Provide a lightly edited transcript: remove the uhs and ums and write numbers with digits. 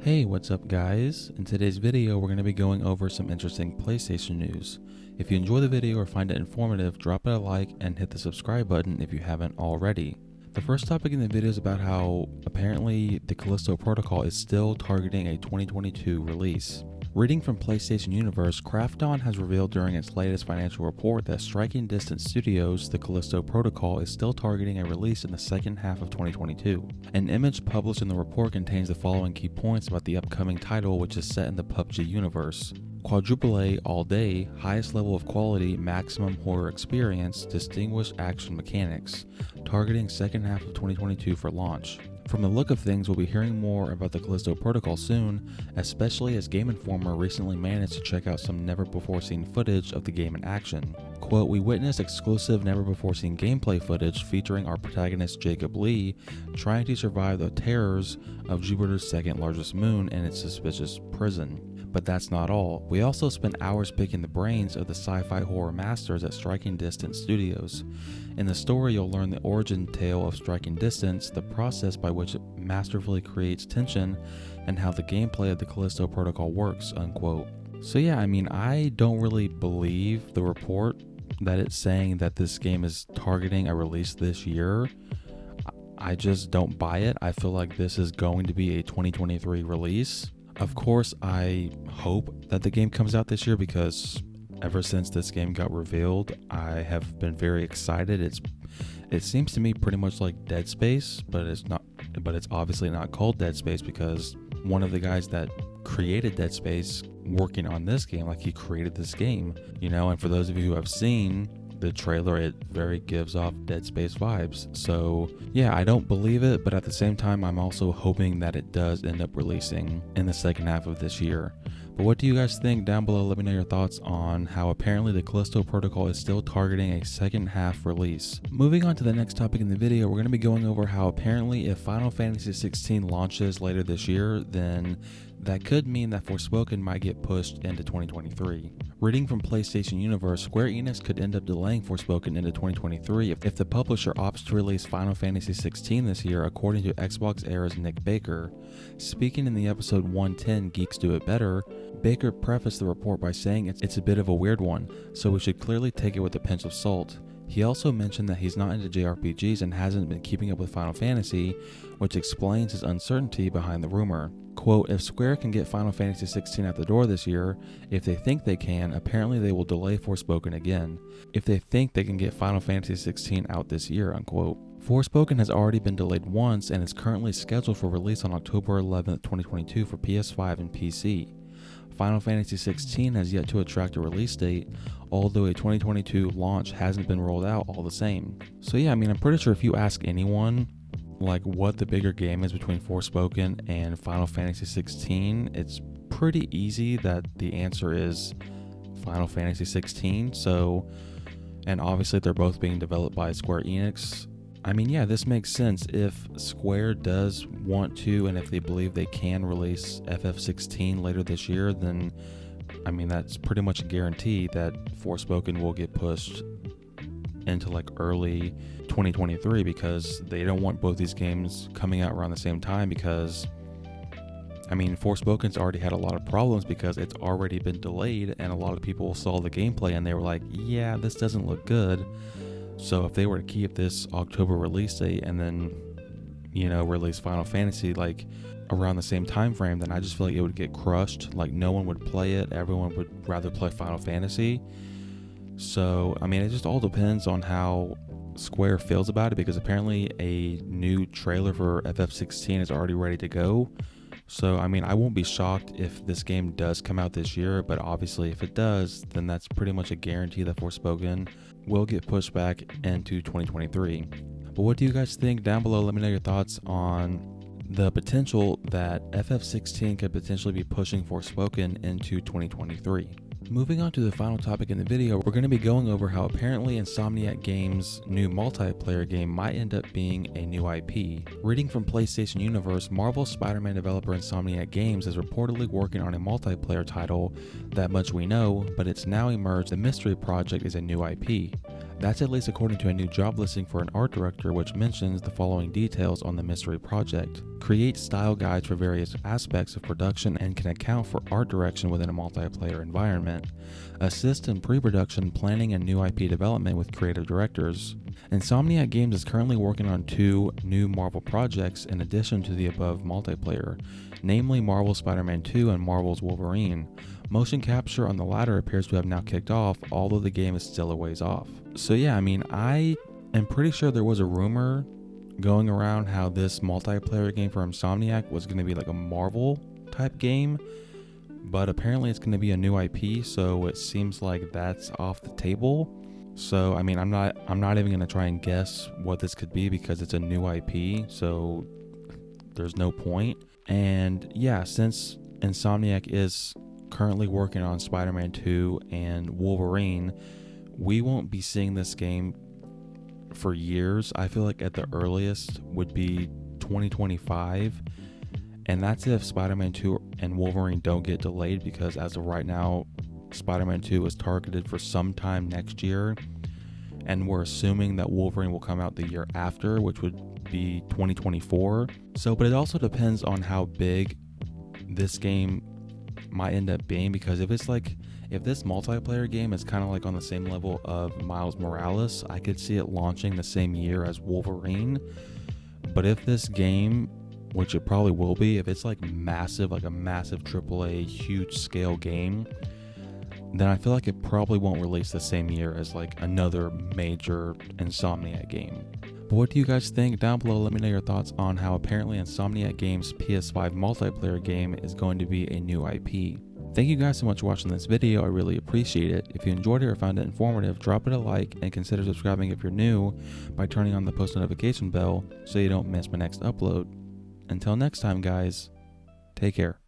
Hey, what's up guys? In today's video, we're going to be going over some interesting PlayStation news. If you enjoy the video or find it informative, drop it a like and hit the subscribe button if you haven't already. The first topic in the video is about how apparently the Callisto Protocol is still targeting a 2022 release. Reading from PlayStation Universe, Krafton has revealed during its latest financial report that Striking Distance Studios' The Callisto Protocol is still targeting a release in the second half of 2022. An image published in the report contains the following key points about the upcoming title, which is set in the PUBG universe. Quadruple A all day, highest level of quality, maximum horror experience, distinguished action mechanics, targeting second half of 2022 for launch. From the look of things, we'll be hearing more about the Callisto Protocol soon, especially as Game Informer recently managed to check out some never-before-seen footage of the game in action. Quote, "We witnessed exclusive never-before-seen gameplay footage featuring our protagonist Jacob Lee trying to survive the terrors of Jupiter's second largest moon and its suspicious prison. But that's not all. We also spent hours picking the brains of the sci-fi horror masters at Striking Distance Studios. In the story, you'll learn the origin tale of Striking Distance, the process by which it masterfully creates tension, and how the gameplay of the Callisto Protocol works," unquote. So yeah, I mean, I don't really believe the report that it's saying that this game is targeting a release this year. I just don't buy it. I feel like this is going to be a 2023 release. Of course, I hope that the game comes out this year because ever since this game got revealed, I have been very excited. It seems to me pretty much like Dead Space, but it's obviously not called Dead Space because one of the guys that created Dead Space working on this game, like he created this game, and for those of you who have seen the trailer, it very gives off Dead Space vibes. So yeah, I don't believe it, but at the same time, I'm also hoping that it does end up releasing in the second half of this year. But what do you guys think? Down below, let me know your thoughts on how apparently the Callisto Protocol is still targeting a second half release. Moving on to the next topic in the video, we're going to be going over how apparently if Final Fantasy 16 launches later this year, then that could mean that Forspoken might get pushed into 2023. Reading from PlayStation Universe, Square Enix could end up delaying Forspoken into 2023 if the publisher opts to release Final Fantasy 16 this year, according to Xbox Era's Nick Baker. Speaking in the episode 110 Geeks Do It Better, Baker prefaced the report by saying it's a bit of a weird one, so we should clearly take it with a pinch of salt. He also mentioned that he's not into JRPGs and hasn't been keeping up with Final Fantasy, which explains his uncertainty behind the rumor. Quote, "If Square can get Final Fantasy 16 out the door this year, if they think they can, apparently they will delay Forspoken again. If they think they can get Final Fantasy 16 out this year," unquote. Forspoken has already been delayed once and is currently scheduled for release on October 11th, 2022 for PS5 and PC. Final Fantasy 16 has yet to attract a release date, although a 2022 launch hasn't been rolled out all the same. So yeah, I mean, I'm pretty sure if you ask anyone like what the bigger game is between Forspoken and Final Fantasy 16, it's pretty easy that the answer is Final Fantasy 16. So, and obviously they're both being developed by Square Enix. I mean, yeah, this makes sense. If Square does want to, and if they believe they can release FF16 later this year, then, I mean, that's pretty much a guarantee that Forspoken will get pushed into like early 2023 because they don't want both these games coming out around the same time because, I mean, Forspoken's already had a lot of problems because it's already been delayed and a lot of people saw the gameplay and they were like, yeah, this doesn't look good. So if they were to keep this October release date and then, release Final Fantasy like around the same time frame, then I just feel like it would get crushed. Like no one would play it. Everyone would rather play Final Fantasy. So, I mean, it just all depends on how Square feels about it because apparently a new trailer for FF16 is already ready to go. So, I mean, I won't be shocked if this game does come out this year, but obviously if it does, then that's pretty much a guarantee that Forspoken will get pushed back into 2023. But what do you guys think? Down below, let me know your thoughts on the potential that FF16 could potentially be pushing Forspoken into 2023. Moving on to the final topic in the video, we're going to be going over how apparently Insomniac Games' new multiplayer game might end up being a new IP. Reading from PlayStation Universe, Marvel Spider-Man developer Insomniac Games is reportedly working on a multiplayer title. That much we know, but it's now emerged the mystery project is a new IP. That's at least according to a new job listing for an art director, which mentions the following details on the mystery project. Create style guides for various aspects of production and can account for art direction within a multiplayer environment. Assist in pre-production planning and new IP development with creative directors. Insomniac Games is currently working on 2 new Marvel projects in addition to the above multiplayer, namely Marvel's Spider-Man 2 and Marvel's Wolverine. Motion capture on the latter appears to have now kicked off, although the game is still a ways off. So yeah, I mean, I am pretty sure there was a rumor going around how this multiplayer game for Insomniac was going to be like a Marvel type game, but apparently it's going to be a new IP, so it seems like that's off the table. So I mean, I'm not even going to try and guess what this could be because it's a new IP, so there's no point. And yeah, since Insomniac is currently working on Spider-Man 2 and Wolverine, we won't be seeing this game for years. I feel like at the earliest would be 2025, and that's if Spider-Man 2 and Wolverine don't get delayed, because as of right now, Spider-Man 2 is targeted for sometime next year, and we're assuming that Wolverine will come out the year after, which would be 2024. So, but it also depends on how big this game might end up being, because if this multiplayer game is kind of like on the same level of Miles Morales, I could see it launching the same year as Wolverine. But if this game, which it probably will be, if it's like massive, like a massive AAA huge scale game, then I feel like it probably won't release the same year as like another major Insomniac game. But what do you guys think? Down below, let me know your thoughts on how apparently Insomniac Games' PS5 multiplayer game is going to be a new IP. Thank you guys so much for watching this video, I really appreciate it. If you enjoyed it or found it informative, drop it a like and consider subscribing if you're new by turning on the post notification bell so you don't miss my next upload. Until next time guys, take care.